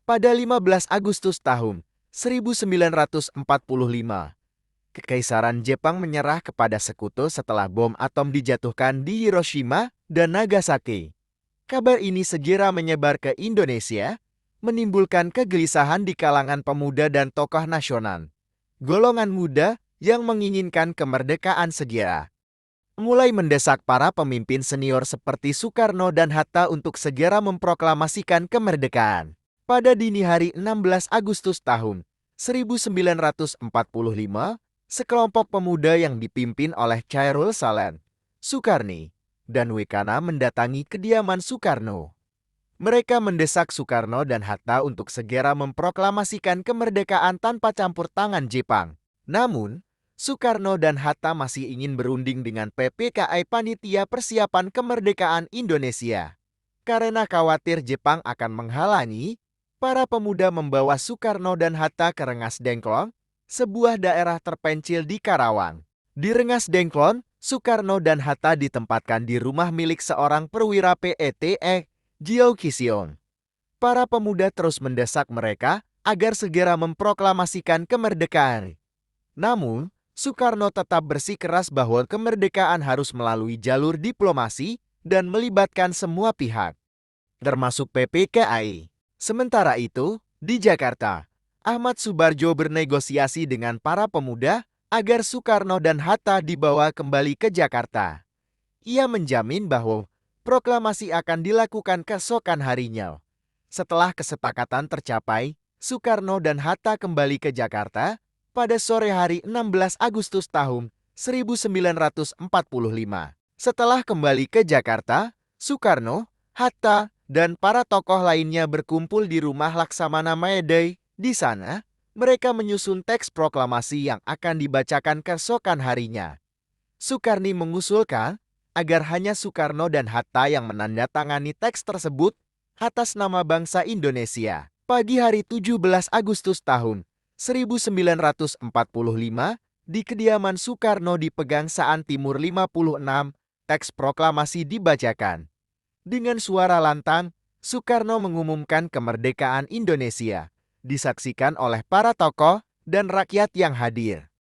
Pada 15 Agustus tahun 1945, Kekaisaran Jepang menyerah kepada sekutu setelah bom atom dijatuhkan di Hiroshima dan Nagasaki. Kabar ini segera menyebar ke Indonesia, menimbulkan kegelisahan di kalangan pemuda dan tokoh nasional. Golongan muda yang menginginkan kemerdekaan segera mulai mendesak para pemimpin senior seperti Soekarno dan Hatta untuk segera memproklamasikan kemerdekaan. Pada dini hari 16 Agustus tahun 1945, sekelompok pemuda yang dipimpin oleh Chairul Salan, Sukarni, dan Wekana mendatangi kediaman Soekarno. Mereka mendesak Soekarno dan Hatta untuk segera memproklamasikan kemerdekaan tanpa campur tangan Jepang. Namun, Soekarno dan Hatta masih ingin berunding dengan PPKI Panitia Persiapan Kemerdekaan Indonesia. Karena khawatir Jepang akan menghalangi, para pemuda membawa Soekarno dan Hatta ke Rengas Dengklok, sebuah daerah terpencil di Karawang. Di Rengas Dengklok, Soekarno dan Hatta ditempatkan di rumah milik seorang perwira PETE, Jiao Kision. Para pemuda terus mendesak mereka agar segera memproklamasikan kemerdekaan. Namun, Soekarno tetap bersikeras bahwa kemerdekaan harus melalui jalur diplomasi dan melibatkan semua pihak, termasuk PPKI. Sementara itu, di Jakarta, Ahmad Subarjo bernegosiasi dengan para pemuda agar Soekarno dan Hatta dibawa kembali ke Jakarta. Ia menjamin bahwa proklamasi akan dilakukan keesokan harinya. Setelah kesepakatan tercapai, Soekarno dan Hatta kembali ke Jakarta pada sore hari 16 Agustus tahun 1945. Setelah kembali ke Jakarta, Soekarno, Hatta, dan para tokoh lainnya berkumpul di rumah Laksamana Mayday. Di sana, mereka menyusun teks proklamasi yang akan dibacakan keesokan harinya. Soekarni mengusulkan agar hanya Soekarno dan Hatta yang menandatangani teks tersebut atas nama bangsa Indonesia. Pagi hari 17 Agustus tahun 1945, di kediaman Soekarno di Pegangsaan Timur 56, teks proklamasi dibacakan. Dengan suara lantang, Soekarno mengumumkan kemerdekaan Indonesia, disaksikan oleh para tokoh dan rakyat yang hadir.